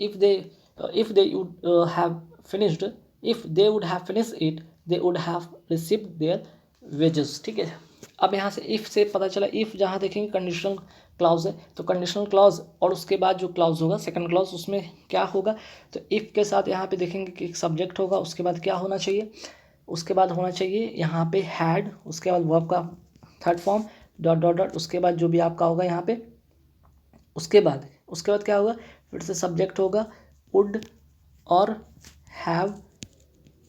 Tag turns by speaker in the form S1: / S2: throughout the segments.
S1: if they would have finished, if they would have finished it, they would have received their wages। ठीक है, अब यहाँ से if से पता चला, इफ़ जहाँ देखेंगे कंडीशनल क्लाउज है, तो कंडीशनल क्लाउज और उसके बाद जो क्लाउज होगा सेकंड क्लाउज, उसमें क्या होगा, तो इफ़ के साथ यहाँ पे देखेंगे कि एक सब्जेक्ट होगा, उसके बाद क्या होना चाहिए, उसके बाद होना चाहिए यहाँ पे हैड, उसके बाद वर्ब का third form dot dot dot, उसके बाद जो भी आपका होगा यहाँ पे, उसके बाद क्या होगा, फिर से सब्जेक्ट होगा वुड और हैव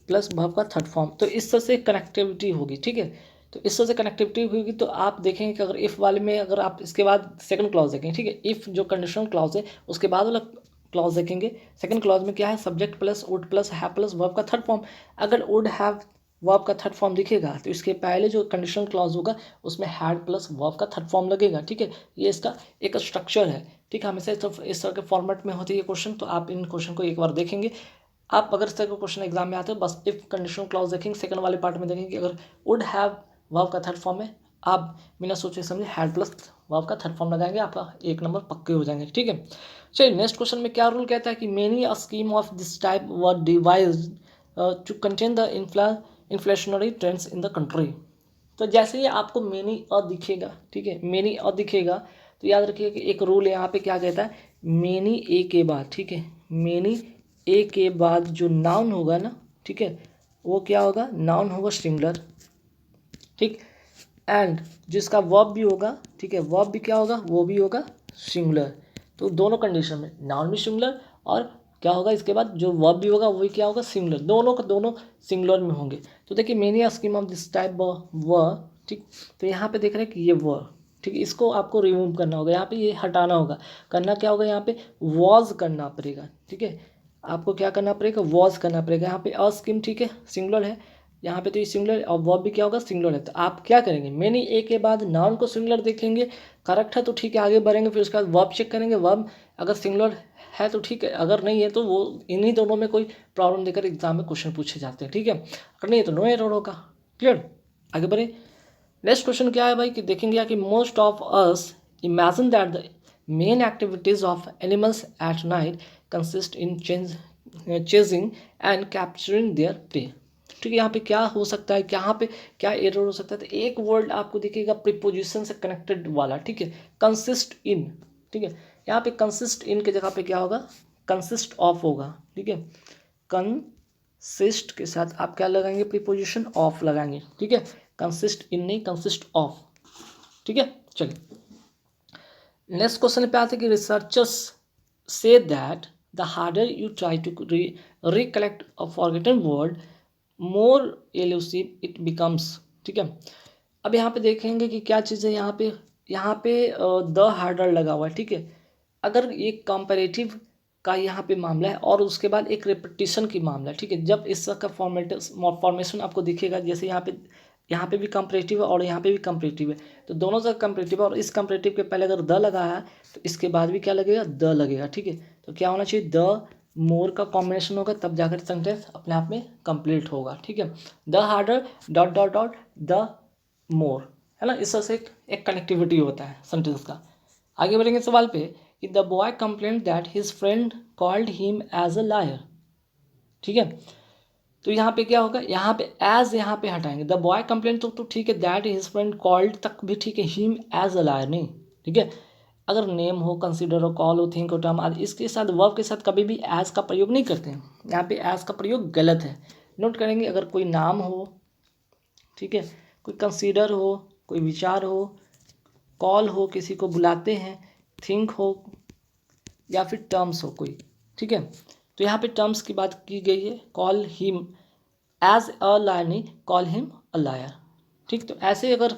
S1: प्लस वर्ब का थर्ड फॉर्म। तो इस तरह से कनेक्टिविटी होगी। ठीक है, तो इस तरह से कनेक्टिविटी होगी। तो आप देखेंगे कि अगर इफ़ वाले में अगर आप इसके बाद सेकंड क्लॉज देखेंगे, ठीक है, इफ़ जो कंडीशनल क्लॉज है उसके बाद वाला क्लॉज देखेंगे, सेकंड क्लॉज में क्या है, subject plus would plus have plus verb का थर्ड फॉर्म। अगर वुड हैव वर्ब का थर्ड फॉर्म दिखेगा तो इसके पहले जो कंडीशनल क्लॉज होगा उसमें हैड प्लस वर्ब का थर्ड फॉर्म लगेगा। ठीक है, ये इसका एक स्ट्रक्चर है। ठीक है, हमेशा इस तरह के फॉर्मेट में होती है क्वेश्चन, तो आप इन क्वेश्चन को एक बार देखेंगे। आप अगर इस तरह का क्वेश्चन एग्जाम में आते हो, बस इफ कंडीशनल क्लॉज देखेंगे, सेकंड वाले पार्ट में देखेंगे कि अगर वुड हैव वर्ब का थर्ड फॉर्म है, आप बिना सोचे समझे हैड प्लस वर्ब का थर्ड फॉर्म लगाएंगे, आपका एक नंबर पक्के हो जाएंगे। ठीक है, चलिए नेक्स्ट क्वेश्चन में क्या रूल कहता है कि many a scheme of this type were devised to contain the inflationary trends in the country. तो जैसे ही आपको मेनी अ दिखेगा, ठीक है, मेनी अ दिखेगा, तो याद रखिए कि एक रूल यहाँ पे क्या कहता है, मेनी ए के बाद, ठीक है, मेनी ए के बाद जो नाउन होगा ना, ठीक है, वो क्या होगा, नाउन होगा सिंगुलर। ठीक, एंड जिसका वर्ब भी होगा, ठीक है, वर्ब भी क्या होगा, वो भी होगा सिंगुलर। तो दोनों कंडीशन में नाउन भी सिंगुलर और क्या होगा, इसके बाद जो वर्ब भी होगा वो भी क्या होगा, सिंगुलर, दोनों का दोनों सिंगुलर में होंगे। तो देखिए many scheme of this type व, ठीक, तो यहाँ पे देख रहे हैं कि ये व, ठीक है, इसको आपको रिमूव करना होगा, यहाँ पे ये हटाना होगा। करना क्या होगा, यहाँ पे वॉज करना पड़ेगा। ठीक है, आपको क्या करना पड़ेगा, वॉज करना पड़ेगा। यहाँ पे अ स्कीम, ठीक है, सिंगुलर है, यहाँ पे तो ये सिंगुलर और वर्ब भी क्या होगा, सिंगुलर है। तो आप क्या करेंगे, मेनी ए के बाद नाउन को सिंगुलर देखेंगे, करेक्ट है तो ठीक है आगे बढ़ेंगे, फिर उसके बाद वर्ब चेक करेंगे, वर्ब अगर सिंगुलर है तो ठीक है, अगर नहीं है तो वो इन्हीं दोनों में कोई प्रॉब्लम देकर एग्जाम में क्वेश्चन पूछे जाते हैं। ठीक है, अगर नहीं है तो नो एरर होगा। क्लियर, आगे बढ़े। नेक्स्ट क्वेश्चन क्या है भाई कि देखेंगे कि most of us imagine that the main activities of animals at night consist in chasing and capturing there pray. ठीक है, यहाँ पे क्या हो सकता है, यहाँ पे क्या एरर हो सकता है, तो एक वर्ड आपको दिखेगा प्रीपोजिशन से कनेक्टेड वाला। ठीक है, कंसिस्ट इन, ठीक है, यहाँ पे कंसिस्ट इन के जगह पे क्या होगा, कंसिस्ट ऑफ होगा। ठीक है, कंसिस्ट के साथ आप क्या लगाएंगे, प्रीपोजिशन ऑफ लगाएंगे। ठीक है, कंसिस्ट इन नहीं, कंसिस्ट ऑफ। ठीक है, चलिए नेक्स्ट क्वेश्चन पे आते हैं कि researchers say that the harder you try to recollect a forgotten word more elusive it becomes. ठीक है, अब यहाँ पे देखेंगे कि क्या चीज़ है, यहाँ पे द हार्डर लगा हुआ है। ठीक है, अगर एक कंपैरेटिव का यहाँ पे मामला है और उसके बाद एक रिपीटिशन की मामला है। ठीक है, जब इसका फॉर्मेशन आपको दिखेगा, जैसे यहाँ पे भी कंपैरेटिव है और यहाँ पे भी कंपैरेटिव है, तो दोनों जगह कंपैरेटिव है और इस कंपैरेटिव के पहले अगर द लगा है तो इसके बाद भी क्या लगेगा, द लगेगा। ठीक है, तो क्या होना चाहिए, द मोर का कॉम्बिनेशन होगा, तब जाकर सेंटेंस अपने आप में कंप्लीट होगा। ठीक है, the harder dot dot dot the more, है ना, इस तरह से एक कनेक्टिविटी होता है सेंटेंस का। आगे बढ़ेंगे सवाल पे कि the boy complain that his friend called him as a liar. ठीक है, तो यहाँ पे क्या होगा, यहाँ पे एज यहाँ पे हटाएंगे, द बॉय कंप्लेन तो ठीक है, दैट हिज फ्रेंड कॉल्ड तक भी ठीक है, हिम एज अ लायर नहीं। ठीक है, अगर नेम हो, कंसिडर हो, कॉल हो, थिंक हो, टर्म आदि, इसके साथ वर्ब के साथ कभी भी एज का प्रयोग नहीं करते हैं। यहाँ पे एज का प्रयोग गलत है, नोट करेंगे। अगर कोई नाम हो, ठीक है, कोई कंसीडर हो, कोई विचार हो, कॉल हो, किसी को बुलाते हैं, थिंक हो, या फिर टर्म्स हो कोई। ठीक है, तो यहाँ पे टर्म्स की बात की गई है, call him as a liar नहीं, कॉल हिम अ लायर। ठीक, तो ऐसे अगर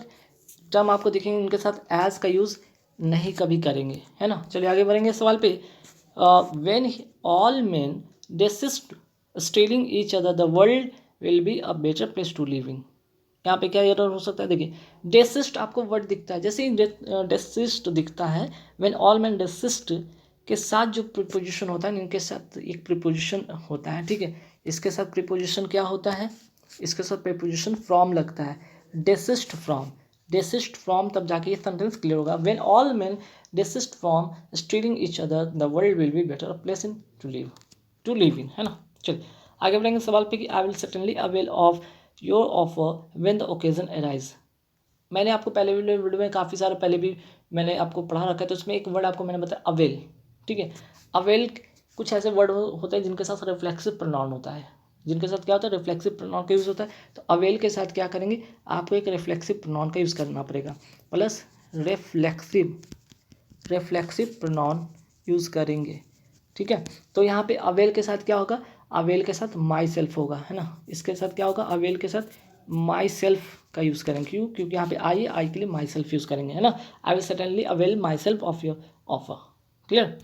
S1: टर्म आपको दिखेंगे उनके साथ एज का यूज़ नहीं कभी करेंगे, है ना। चलिए आगे बढ़ेंगे सवाल पे। When all men desist stealing each other the world will be a better place to live in. यहाँ पे क्या एरर हो सकता है, देखिए डेसिस्ट आपको वर्ड दिखता है, जैसे ही डेसिस्ट दिखता है, व्हेन ऑल मैन डेसिस्ट के साथ जो प्रीपोजिशन होता है, इनके साथ एक प्रीपोजिशन होता है। ठीक है, इसके साथ प्रीपोजिशन क्या होता है, इसके साथ प्रीपोजिशन फ्रॉम लगता है, डेसिस्ट फ्रॉम, डेसिस्ट फ्रॉम, तब जाके ये सेंटेंस क्लियर होगा। When all man desist from stealing each other, the world will be better place in to live in, है ना। चलिए आगे बढ़ेंगे सवाल पे कि I will certainly avail of your offer when the occasion arise. मैंने आपको पहले वीडियो में काफ़ी सारा पहले भी मैंने आपको पढ़ा रखा है, तो उसमें एक वर्ड आपको मैंने बताया अवेल, ठीक है। अवेल कुछ ऐसे वर्ड होते हैं जिनके साथ रिफ्लेक्सिव प्रोनाउन होता है, जिनके साथ क्या होता है, रिफ्लेक्सिव प्रोनाउन का यूज़ होता है। तो अवेल के साथ क्या करेंगे, आपको एक रिफ्लेक्सिव प्रोनाउन का यूज़ करना पड़ेगा, प्लस रिफ्लेक्सिव प्रोनाउन यूज़ करेंगे, ठीक है। तो यहाँ पे अवेल के साथ क्या होगा, अवेल के साथ माई सेल्फ होगा, है ना। इसके साथ क्या होगा, अवेल के साथ माई सेल्फ का यूज़ करेंगे, क्योंकि यहाँ पे आई के लिए माई सेल्फ यूज़ करेंगे, है ना। I will certainly avail my self of your offer. Clear.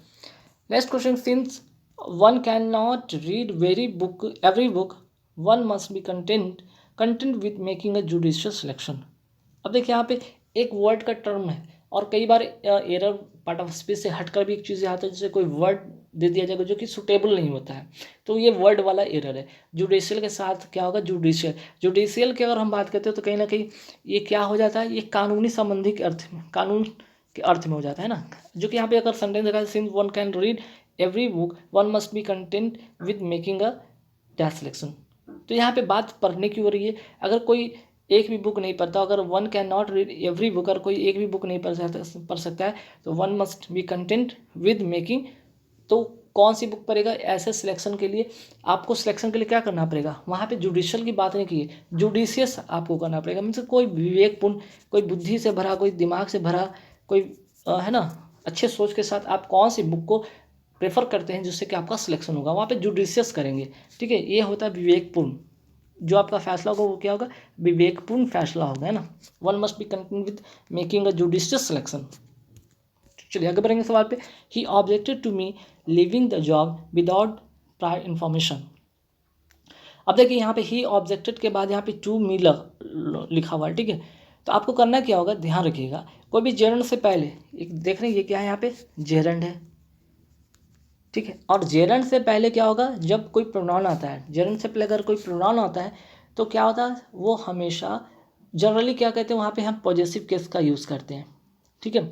S1: Next question, since one can not read every book one must be content with making a judicious selection. अब देखिए यहाँ पे एक word का term है और कई बार एरर पार्ट ऑफ स्पीच से हटकर भी एक चीज़ आता है, जैसे कोई वर्ड दे दिया जाएगा जो कि सुटेबल नहीं होता है, तो ये वर्ड वाला एरर है। जुडिशियल के साथ क्या होगा, जुडिशियल की अगर हम बात करते हैं तो कहीं ना कहीं ये क्या हो जाता है, ये कानूनी संबंधी के अर्थ में, कानून के अर्थ में हो जाता है ना। जो कि यहाँ पे अगर सेंटेंस देखा, since one can read every book one must be content with making a dash selection. तो यहाँ पे बात पढ़ने की हो रही है। अगर कोई एक भी बुक नहीं पढ़ता, अगर one can not read every book, अगर कोई एक भी बुक नहीं पढ़ सकता है, तो one must be content with making, तो कौन सी बुक पढ़ेगा, ऐसे सिलेक्शन के लिए आपको सिलेक्शन के लिए क्या करना पड़ेगा, वहाँ पे जुडिशियल की बात नहीं की है, जुडिशियस आपको करना पड़ेगा। मीन्स कोई विवेकपूर्ण, कोई बुद्धि से भरा, कोई दिमाग से भरा, कोई है ना, अच्छे सोच के साथ आप कौन सी बुक को प्रेफर करते हैं जिससे कि आपका सिलेक्शन होगा, वहाँ पे जुडिशियस करेंगे, ठीक है। ये होता है विवेकपूर्ण, जो आपका फैसला होगा वो क्या होगा, विवेकपूर्ण फैसला होगा, है ना। One must be content with making a judicious selection. चलिए आगे बढ़ेंगे सवाल पे, he objected to me leaving the job without prior information. अब देखिए यहाँ पे ही ऑब्जेक्टेड के बाद यहाँ पे टू मी लिखा हुआ है, ठीक है। तो आपको करना क्या होगा, ध्यान रखिएगा, कोई भी जेरंड से पहले, एक देख रहे हैं ये क्या है, यहाँ पे जेरंड है, ठीक है। और जेरंड से पहले क्या होगा, जब कोई प्रोनाउन आता है, जेरंड से पहले अगर कोई प्रोनाउन आता है तो क्या होता है, वो हमेशा जनरली क्या कहते हैं, वहाँ पे हम पॉजेसिव केस का यूज़ करते हैं, ठीक है।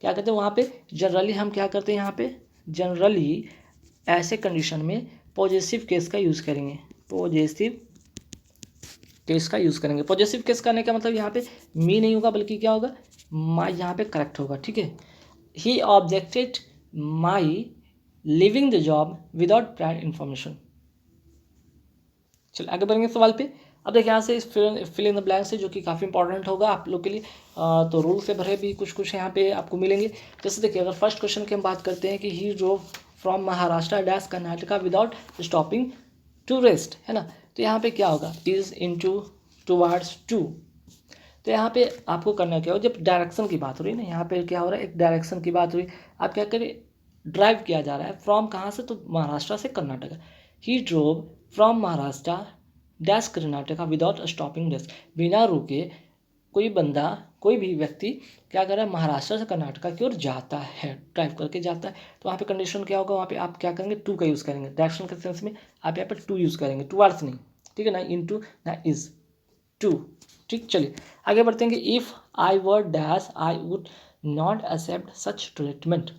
S1: क्या कहते हैं वहाँ पे जनरली हम क्या करते हैं, यहाँ पे जनरली ऐसे कंडीशन में पॉजेसिव केस का यूज़ करेंगे, पॉजेसिव केस का यूज़ करेंगे। पॉजेसिव केस करने का मतलब यहाँ पे मी नहीं होगा, बल्कि क्या होगा, माई यहाँ पे करेक्ट होगा, ठीक है। He objected my leaving the job without prior information. चलिए आगे बढ़ेंगे सवाल पे। अब देखिए यहाँ से फिल इन द ब्लैंक से, जो कि काफ़ी इंपॉर्टेंट होगा आप लोग के लिए, तो रूल से भरे भी कुछ यहाँ पे आपको मिलेंगे। जैसे देखिए अगर फर्स्ट क्वेश्चन की हम बात करते हैं कि he drove from Maharashtra dash Karnataka without stopping to rest, है ना। तो यहाँ पे क्या होगा, इज इनटू टुवर्ड्स टू। तो यहाँ पे आपको करना क्या हो, जब डायरेक्शन की बात हो रही है ना, यहाँ पे क्या हो रहा है, एक डायरेक्शन की बात हुई, आप क्या करें, ड्राइव किया जा रहा है फ्रॉम कहाँ से, तो महाराष्ट्र से Karnataka. He drove from Maharashtra dash Karnataka without stopping dash, बिना रुके कोई बंदा, कोई भी व्यक्ति क्या कर रहा है, महाराष्ट्र से कर्नाटका की ओर जाता है, ड्राइव करके जाता है। तो वहाँ पे कंडीशन क्या होगा, वहाँ पे आप क्या करेंगे, टू का यूज़ करेंगे, डायरेक्शन के सेंस में आप यहाँ पे टू यूज़ करेंगे, टुवर्ड्स नहीं, ठीक है ना, इनटू ना इज, टू, ठीक। चलिए आगे बढ़ते हैं कि if I were dash I would not accept such treatment,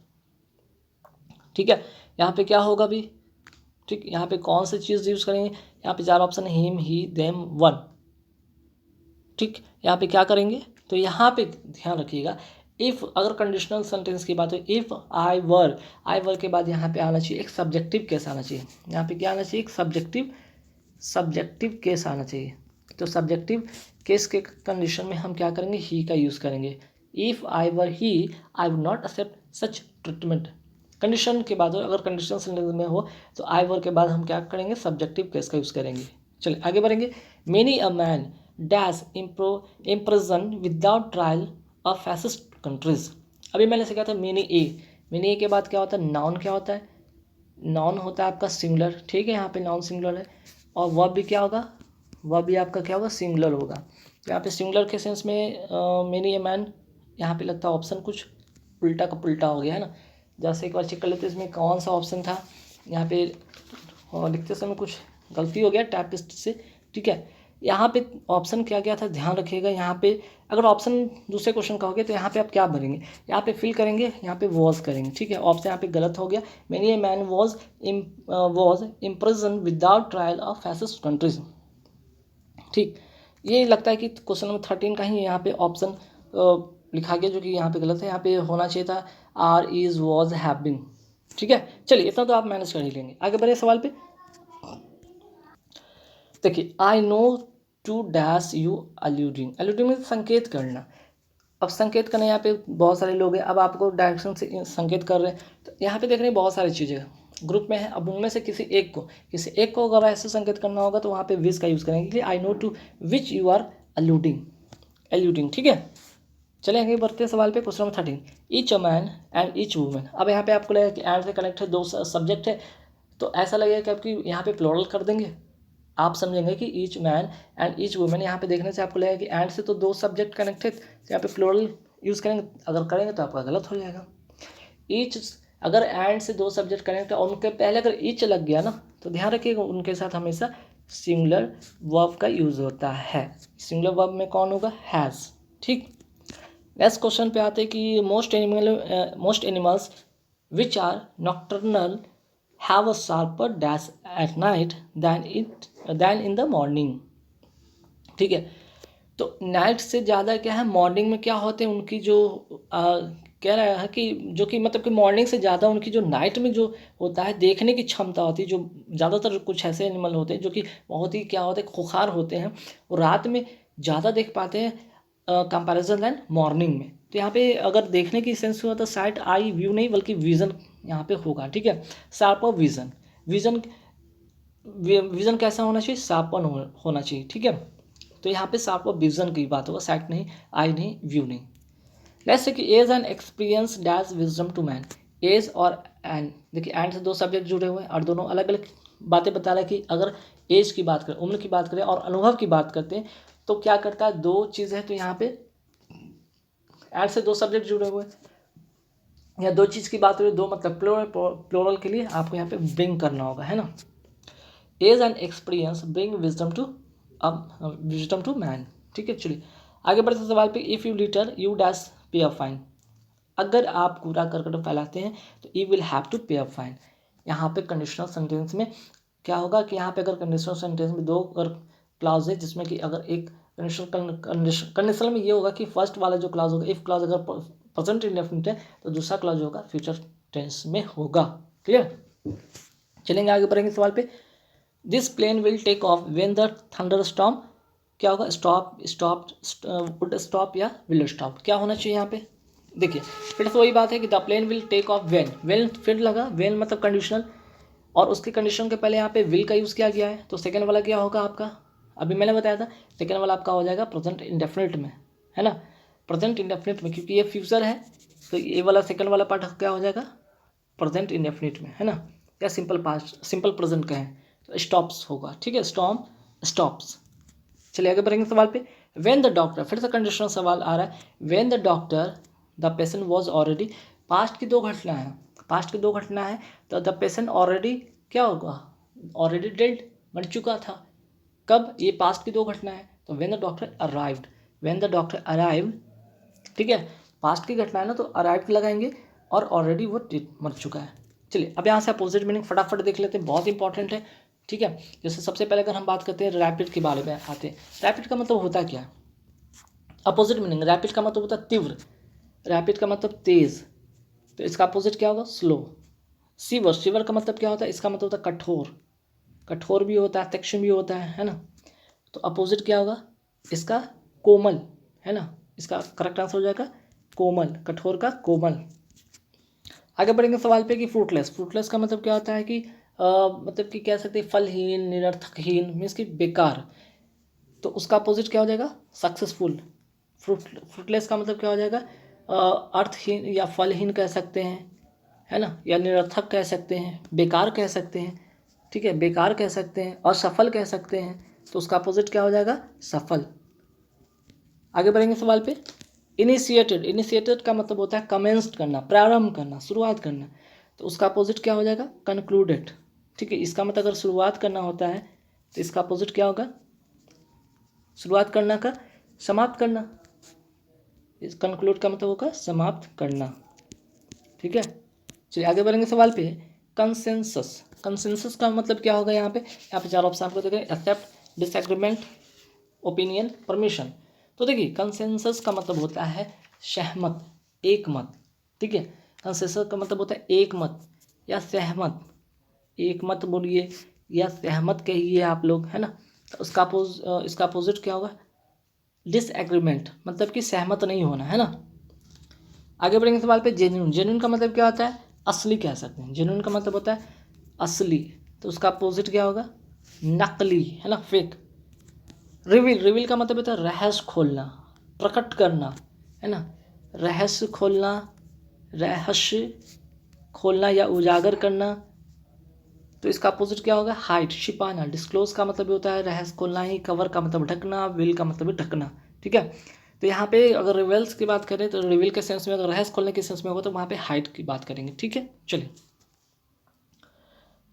S1: ठीक है। यहाँ पे क्या होगा भी, ठीक, यहाँ पे कौन सी चीज़ यूज़ करेंगे, यहाँ पे चार ऑप्शन है, हिम ही देम वन, ठीक। यहाँ पे क्या करेंगे, तो यहाँ पे ध्यान रखिएगा, इफ़ अगर कंडीशनल सेंटेंस की बात हो, इफ़ आई वर के बाद यहाँ पे आना चाहिए एक सब्जेक्टिव केस आना चाहिए, यहाँ पे क्या आना चाहिए, एक सब्जेक्टिव केस आना चाहिए। तो सब्जेक्टिव केस के कंडीशन में हम क्या करेंगे, ही का यूज़ करेंगे। If I were he I would not accept such treatment, condition के बाद हो, अगर कंडीशनल सेंटेंस में हो तो आई वर के बाद हम क्या करेंगे, सब्जेक्टिव केस का यूज़ करेंगे। चलिए आगे बढ़ेंगे, many a man dash imprison without trial of fascist countries. अभी मैंने सिखाया था मेनी ए के बाद क्या होता है, नाउन क्या होता है, नाउन होता है आपका सिंगुलर, ठीक है। यहाँ पे नाउन सिंगुलर है, और वर्ब भी क्या होगा, वर्ब भी आपका क्या होगा, सिंगुलर होगा। तो यहाँ पे सिंगुलर के सेंस में मेनी ए मैन, यहाँ पे लगता है ऑप्शन कुछ उल्टा का पुल्टा हो गया, है ना। जैसे एक बार चेक कर लेते हैं इसमें कौन सा ऑप्शन था, यहाँ पे लिखते समय कुछ गलती हो गया टाइपिस्ट से, ठीक है। यहाँ पे ऑप्शन क्या क्या था ध्यान रखिएगा। यहाँ पे अगर ऑप्शन दूसरे क्वेश्चन का हो गया तो यहाँ पे आप क्या भरेंगे, यहाँ पे फिल करेंगे, यहाँ पे वॉज करेंगे, ठीक है। ऑप्शन यहाँ पे गलत हो गया। Many a man was imprison without trial of fascist countries, ठीक। ये लगता है कि क्वेश्चन नंबर 13 का ही यहाँ पे ऑप्शन लिखा गया, जो कि यहाँ पे गलत है। यहाँ पे होना चाहिए था are is was have been, ठीक है। चलिए इतना तो आप मैनेज कर ही लेंगे। आगे बढ़े सवाल पे। देखिए I know to dash you alluding, alluding में संकेत करना। अब संकेत करना, यहाँ पे बहुत सारे लोग हैं, अब आपको डायरेक्शन से संकेत कर रहे हैं, तो यहाँ पे देख रहे हैं बहुत सारी चीज़ें ग्रुप में है। अब उनमें से किसी एक को अगर ऐसे संकेत करना होगा तो वहाँ पे विच का यूज़ करेंगे, I know to which you are alluding, ठीक है। चले आगे बढ़ते हैं सवाल पे। Question number 13, each a man and each women. अब यहाँ पे आपको लगेगा कि एंड से कनेक्ट है, दो सब्जेक्ट है, तो ऐसा लगेगा कि आपकी यहाँ पे प्लोरल कर देंगे। आप समझेंगे कि each man and each women, यहाँ पे देखने से आपको लगेगा कि एंड से तो दो सब्जेक्ट कनेक्ट है, तो यहाँ पे प्लोरल यूज़ करेंगे। अगर करेंगे तो आपका गलत हो जाएगा। ईच, अगर एंड से दो सब्जेक्ट कनेक्ट है और उनके पहले अगर ईच लग गया ना, तो ध्यान रखिएगा उनके साथ हमेशा सिंगुलर वर्ब का यूज़ होता है। सिंगुलर वर्ब में कौन होगा, हैज़, ठीक। नेक्स्ट क्वेश्चन पे आते हैं कि most animals which are nocturnal have a sharper dash at night than in the morning, ठीक है। तो नाइट से ज़्यादा क्या है, मॉर्निंग में क्या होते हैं उनकी जो कह रहा है कि जो कि मतलब कि मॉर्निंग से ज़्यादा उनकी जो नाइट में जो होता है देखने की क्षमता होती है। जो ज़्यादातर कुछ ऐसे एनिमल होते हैं जो कि बहुत ही क्या होते हैं, खुखार होते हैं, और रात में ज़्यादा देख पाते हैं कंपैरिजन दैन मॉर्निंग में। तो यहाँ पे अगर देखने की सेंस हुआ तो साइट आई व्यू नहीं बल्कि विज़न यहाँ पे होगा, ठीक है। शार्पर विज़न, विज़न कैसा होना चाहिए, शार्पन होना चाहिए, ठीक है। तो यहाँ पे शार्पर विज़न की बात होगा, साइट नहीं, आई नहीं, व्यू नहीं। लेट्स से कि age and experience dash wisdom to man. Age और एंड, देखिए एंड से दो सब्जेक्ट जुड़े हुए हैं और दोनों अलग अलग बातें बता रहे हैं कि अगर एज की बात करें, उम्र की बात करें और अनुभव की बात करते हैं तो क्या करता है, दो चीज़ है। तो यहाँ पे एंड से दो सब्जेक्ट जुड़े हुए हैं या दो चीज़ की बात करें, दो मतलब प्लोरल के लिए आपको यहाँ पे ब्रिंग करना होगा, है ना। Age and experience bring wisdom to man, ठीक है। चलिए आगे बढ़ते सवाल पे। If you litter you dash pay a fine, अगर आप कूड़ा करकट फैलाते हैं तो यू विल हैव टू पे अ फाइन। यहाँ पे कंडीशनल सेंटेंस में क्या होगा कि यहाँ पे अगर कंडीशनल सेंटेंस में दो अगर क्लाउज है, जिसमें कि अगर एक कंडीशनल में ये होगा कि फर्स्ट वाला जो क्लाउज होगा, इफ क्लाउज अगर प्रेजेंट इंडेफिनिट है तो दूसरा क्लाउज होगा फ्यूचर टेंस में होगा। क्लियर, चलेंगे आगे बढ़ेंगे सवाल पे। This plane will take off when the thunderstorm, क्या होगा, वुड स्टॉप या विल स्टॉप, क्या होना चाहिए यहाँ पे। देखिए फिर से वही बात है कि the plane will take off when फिर लगा, व्हेन मतलब कंडीशनल, और उसकी कंडीशन के पहले यहाँ पे विल का यूज़ किया गया है, तो सेकंड वाला क्या होगा आपका, अभी मैंने बताया था सेकंड वाला आपका हो जाएगा प्रेजेंट इंडेफिनिट में, है ना। प्रेजेंट इंडेफिनिट में, क्योंकि ये फ्यूचर है तो ये वाला सेकंड वाला पार्ट क्या हो जाएगा, प्रेजेंट इंडेफिनिट में, है ना। या सिंपल पास्ट, सिंपल प्रेजेंट कहें तो स्टॉप्स होगा, ठीक है, स्टॉर्म स्टॉप्स। चलिए आगे बढ़ेंगे सवाल पे। व्हेन द डॉक्टर, फिर से कंडीशनल सवाल आ रहा है। When the doctor the patient was already, past की दो घटना है, पास्ट की दो घटना है, तो द पेशेंट ऑलरेडी क्या होगा, ऑलरेडी डेड, मर चुका था। कब, ये पास्ट की दो घटना है, तो when the doctor arrived, when the doctor arrive, ठीक है, पास्ट की घटना है ना तो अराइव्ड लगाएंगे और ऑलरेडी वो मर चुका है। चलिए अब यहाँ से अपोजिट मीनिंग फटाफट देख लेते हैं, बहुत इंपॉर्टेंट है, ठीक है। जैसे सबसे पहले अगर हम बात करते हैं रैपिड के बारे में आते हैं, रैपिड का मतलब होता क्या है, अपोजिट मीनिंग। रैपिड का मतलब होता है तीव्र, रैपिड का मतलब तेज, तो इसका अपोजिट क्या होगा, स्लो। सीवर, सीवर का मतलब क्या होता है, इसका मतलब होता है कठोर, कठोर भी होता है, तीक्ष्ण भी होता है ना। तो अपोजिट क्या होगा इसका, कोमल, है ना। इसका करेक्ट आंसर हो जाएगा कोमल, कठोर का कोमल। आगे बढ़ेंगे सवाल पे कि फ्रूटलेस, फ्रूटलेस का मतलब क्या होता है कि मतलब कि कह सकते हैं फलहीन, निरर्थकहीन, मीन्स कि बेकार। तो उसका अपोजिट क्या हो जाएगा, सक्सेसफुल। फ्रूटलेस का मतलब क्या हो जाएगा, अर्थहीन या फलहीन कह सकते हैं, है ना, या निरर्थक कह सकते हैं, बेकार कह सकते हैं, ठीक है, बेकार कह सकते हैं, और सफल कह सकते हैं। तो उसका अपोजिट क्या हो जाएगा, सफल। आगे बढ़ेंगे सवाल पे। इनिशिएटेड, इनिशिएटेड का मतलब होता है कमेंस्ड करना, प्रारंभ करना, शुरुआत करना। तो उसका अपोजिट क्या हो जाएगा, कंक्लूडेड, ठीक है। इसका मतलब अगर शुरुआत करना होता है तो इसका अपोजिट क्या होगा, शुरुआत करना का समाप्त करना, इस कंक्लूड का मतलब होगा समाप्त करना। ठीक है, चलिए आगे बढ़ेंगे सवाल पे। कंसेंसस, कंसेंसस का मतलब क्या होगा? यहाँ पे चार ऑप्शन आपको देखें, एक्सेप्ट, डिसएग्रीमेंट, ओपिनियन, परमिशन। तो देखिए कंसेंसस का मतलब होता है सहमत, एक मत। ठीक है, कंसेंसस का मतलब होता है एक मत या सहमत, एक मत बोलिए या सहमत कहिए आप लोग, है ना। तो इसका अपोजिट क्या होगा? डिसएग्रीमेंट, मतलब कि सहमत नहीं होना, है ना। आगे बढ़ेंगे सवाल पे। जेन्युइन, जेन्युइन का मतलब क्या होता है? असली कह सकते हैं। जेन्युइन का मतलब होता है असली, तो उसका अपोजिट क्या होगा? नकली, है ना, फेक। रिवील, रिवील का मतलब होता है रहस्य खोलना, प्रकट करना, है ना, रहस्य खोलना, रहस्य खोलना या उजागर करना। तो इसका अपोजिट क्या होगा? हाइड, छिपाना। डिस्क्लोज का मतलब होता है रहस्य खोलना ही, कवर का मतलब ढकना, विल का मतलब ढकना। ठीक है, तो यहाँ पे अगर रिवेल्स की बात करें तो रिवील के सेंस में, अगर रहस्य खोलने के सेंस में होगा तो वहाँ पे हाइड की बात करेंगे। ठीक है, चलिए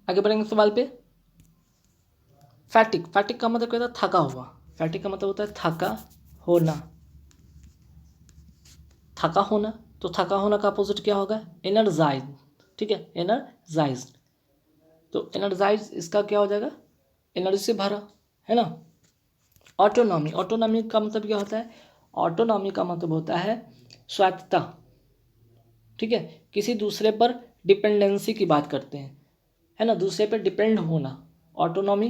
S1: आगे बढ़ेंगे सवाल पे। फैटिक, फैटिक का मतलब क्या होता है? थका हुआ। फैटिक का मतलब होता है थका होना, थका होना। तो थका होना का अपोजिट क्या होगा? एनर्जाइज। ठीक है, एनर्जाइज। तो एनर्जाइज इसका क्या हो जाएगा? एनर्जी से भरा, है ना। ऑटोनॉमी, ऑटोनॉमी का मतलब क्या होता है? ऑटोनॉमी का मतलब होता है स्वायत्तता। ठीक है, किसी दूसरे पर डिपेंडेंसी की बात करते हैं, है ना, दूसरे पर डिपेंड होना। ऑटोनॉमी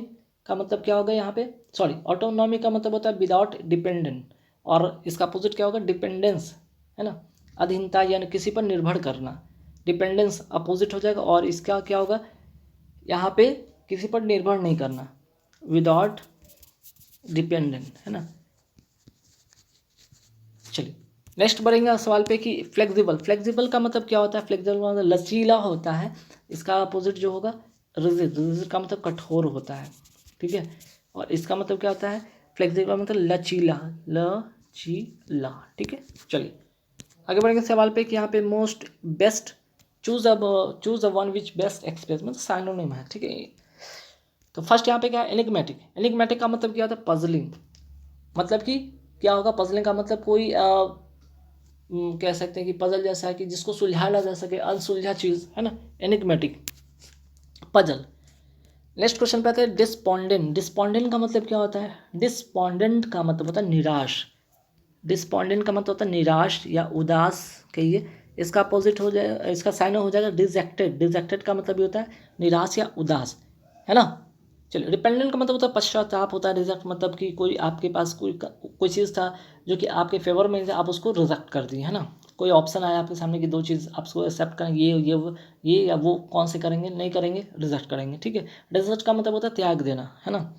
S1: का मतलब क्या होगा यहाँ पे? सॉरी, ऑटोनॉमी का मतलब होता है विदाउट डिपेंडेंट, और इसका अपोजिट क्या होगा? डिपेंडेंस, है ना, अधीनता यानी किसी पर निर्भर करना। डिपेंडेंस अपोजिट हो जाएगा, और इसका क्या होगा? यहाँ पे किसी पर निर्भर नहीं करना, विदाउट डिपेंडेंट, है ना। चलिए नेक्स्ट बढ़ेंगे सवाल पे कि फ्लेक्सिबल, फ्लेक्सिबल का मतलब क्या होता है? फ्लेक्सिबल का मतलब लचीला होता है। इसका अपोजिट जो होगा रिजिड, रिजिड का मतलब कठोर होता है। ठीक है, और इसका मतलब क्या होता है? फ्लेक्सिबल का मतलब लचीला, लचीला। ठीक है, चलिए आगे बढ़ेंगे सवाल पे कि यहाँ पे most best, choose a one which best express, मतलब साइनोनिम है। ठीक है, तो फर्स्ट यहाँ पे क्या है? एनिग्मेटिक, एनिग्मेटिक का मतलब क्या होता है? पजलिंग, मतलब कि क्या होगा? पजलिंग का मतलब कोई कह सकते हैं कि पजल जैसा है कि जिसको सुलझाया ना जा सके, अनसुलझा चीज़, है ना, एनिग्मेटिक, पजल। नेक्स्ट क्वेश्चन पे आते हैं डिस्पोंडेंट, डिस्पोंडेंट का मतलब क्या होता है? डिस्पोंडेंट का मतलब होता है निराश, डिस्पोंडेंट का मतलब होता है निराश या उदास कहिए। इसका अपोजिट हो जाएगा, इसका साइन हो जाएगा डिजेक्टेड, डिजेक्टेड का मतलब ये होता है निराश या उदास, है ना। चलिए डिपेंडेंट का मतलब होता है पश्चाताप होता है। रिजेक्ट मतलब कि कोई आपके पास कोई चीज़ था जो कि आपके फेवर में, आप उसको रिजेक्ट कर दिए, है ना। कोई ऑप्शन आया आपके सामने कि दो चीज़ आप उसको एक्सेप्ट करेंगे, ये या वो, कौन से करेंगे? नहीं करेंगे, रिजेक्ट करेंगे। ठीक है, रिजेक्ट का मतलब होता है त्याग देना, है ना।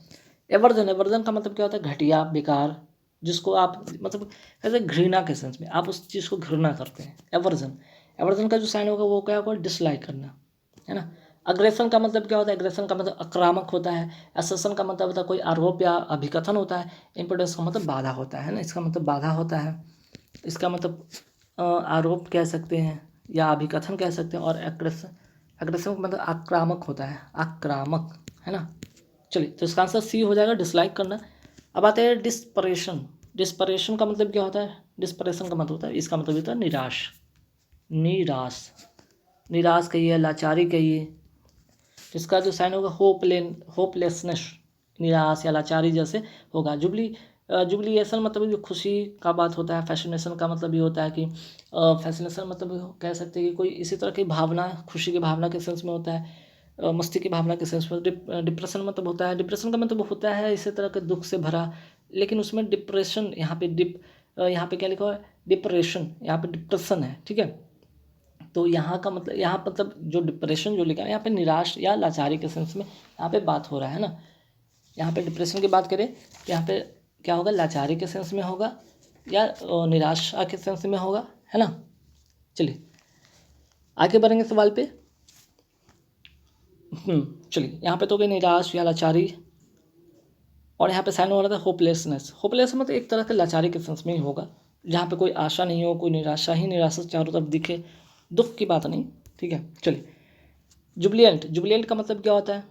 S1: एवर्जन, एवर्जन का मतलब क्या होता है? घटिया, बेकार, जिसको आप मतलब ऐसे घृणा के सेंस में आप उस चीज़ को घृणा करते हैं। एवर्जन, एवर्जन का जो साइन होगा वो क्या होगा? डिसलाइक करना, है ना। अग्रेशन का मतलब क्या होता है? अग्रेशन का मतलब आक्रामक होता है। असर्शन का मतलब होता है कोई आरोप या अभिकथन होता है। इम्पोर्टेंस का मतलब बाधा होता है ना, इसका मतलब बाधा होता है। इसका मतलब आरोप कह सकते हैं या अभिकथन कह सकते हैं। और एग्रेशन, एग्रेशन का मतलब आक्रामक होता है, आक्रामक, है ना। चलिए तो इसका आंसर सी हो जाएगा, डिसलाइक करना। अब आते हैं डिस्परेशन, डिस्परेशन का मतलब क्या होता है? डिस्परेशन का मतलब होता है, इसका मतलब होता है निराश, निराश, निराश कहिए, लाचारी कहिए। इसका जो साइन होगा होपलेसनेस, निराश या लाचारी जैसे होगा। जुबलीएशन मतलब जो खुशी का बात होता है। फैसिनेशन का मतलब ये होता है कि फैसिनेशन मतलब कह सकते हैं कि कोई इसी तरह की भावना, खुशी की भावना के सेंस में होता है, मस्ती की भावना के सेंस में। डिप्रेशन मतलब होता है, डिप्रेशन का मतलब होता है इसी तरह के दुख से भरा, लेकिन उसमें डिप्रेशन यहाँ पे क्या लिखा हुआ है? डिप्रेशन, यहाँ पे डिप्रेशन है। ठीक है, तो यहाँ का मतलब, यहाँ मतलब जो डिप्रेशन जो लिखा है यहाँ पे निराश या लाचारी के सेंस में यहाँ पे बात हो रहा है ना। यहाँ पे डिप्रेशन की बात करें तो यहाँ पे क्या होगा? लाचारी के सेंस में होगा या निराशा के सेंस में होगा, है ना। चलिए आगे बढ़ेंगे सवाल पे। चलिए यहाँ पे तो गई निराश या लाचारी, और यहाँ पे साइन हो रहा था होपलेसनेस। होपलेस मतलब एक तरह के लाचारी के सेंस में ही होगा, जहाँ पे कोई आशा नहीं हो, कोई निराशा ही निराशा चारों तरफ दिखे, दुख की बात नहीं। ठीक है, चलिए जुबलियंट, जुबलियंट का मतलब क्या होता है?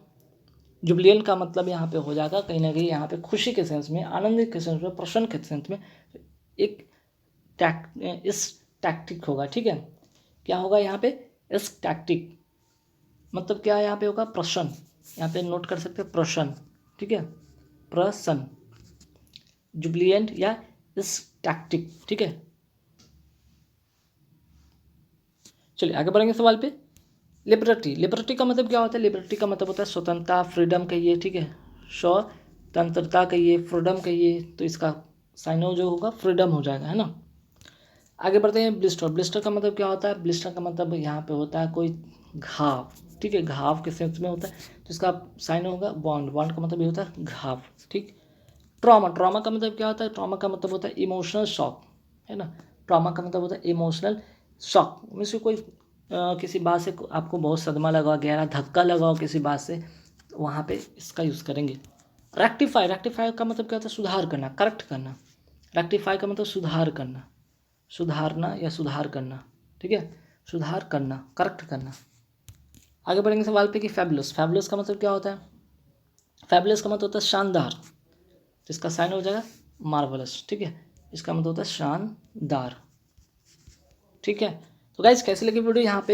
S1: जुबलियन का मतलब यहाँ पे हो जाएगा कहीं ना कहीं यहाँ पे खुशी के सेंस में, आनंद के सेंस में, प्रसन्न के सेंस में एक इस टैक्टिक होगा। ठीक है, क्या होगा यहाँ पे, इस टैक्टिक मतलब क्या यहाँ पे होगा, प्रसन्न, यहाँ पे नोट कर सकते हैं प्रसन्न। ठीक है, प्रसन्न, जुबलियंट या इस टैक्टिक। ठीक है, चलिए आगे बढ़ेंगे सवाल पे। लिबर्टी, लिबर्टी का मतलब क्या होता है, लिबर्टी का मतलब होता है स्वतंत्रता, फ्रीडम कहिए। ठीक है, स्वतंत्रता कहिए, फ्रीडम कहिए, तो इसका साइन जो होगा फ्रीडम हो जाएगा, है ना। आगे बढ़ते हैं। ब्लिस्टर, ब्लिस्टर का मतलब क्या होता है, ब्लिस्टर का मतलब यहाँ पे होता है कोई घाव। ठीक है, घाव के सेंस में होता है, तो इसका साइन होगा बॉन्ड, बॉन्ड का मतलब ये होता है घाव। ठीक, ट्रॉमा, ट्रॉमा का मतलब क्या होता है, ट्रॉमा का मतलब होता है इमोशनल शॉक, है ना। ट्रॉमा का मतलब होता है इमोशनल शॉक, मीन्स कोई किसी बात से आपको बहुत सदमा लगा, गहरा धक्का लगाओ किसी बात से, तो वहाँ पे इसका यूज़ करेंगे। रेक्टिफाई, रेक्टिफाई का मतलब क्या होता है, सुधार करना, करेक्ट करना। रेक्टिफाई का मतलब सुधार करना, सुधारना या सुधार करना। ठीक है, सुधार करना, करेक्ट करना। आगे बढ़ेंगे सवाल पे कि फैबुलस, फैबुलस का मतलब क्या होता है, फैबुलस का मतलब होता है शानदार, तो इसका साइन हो जाएगा मार्वलस। ठीक है, इसका मतलब होता है शानदार। ठीक है, तो गाइस कैसे लगी वीडियो यहाँ पे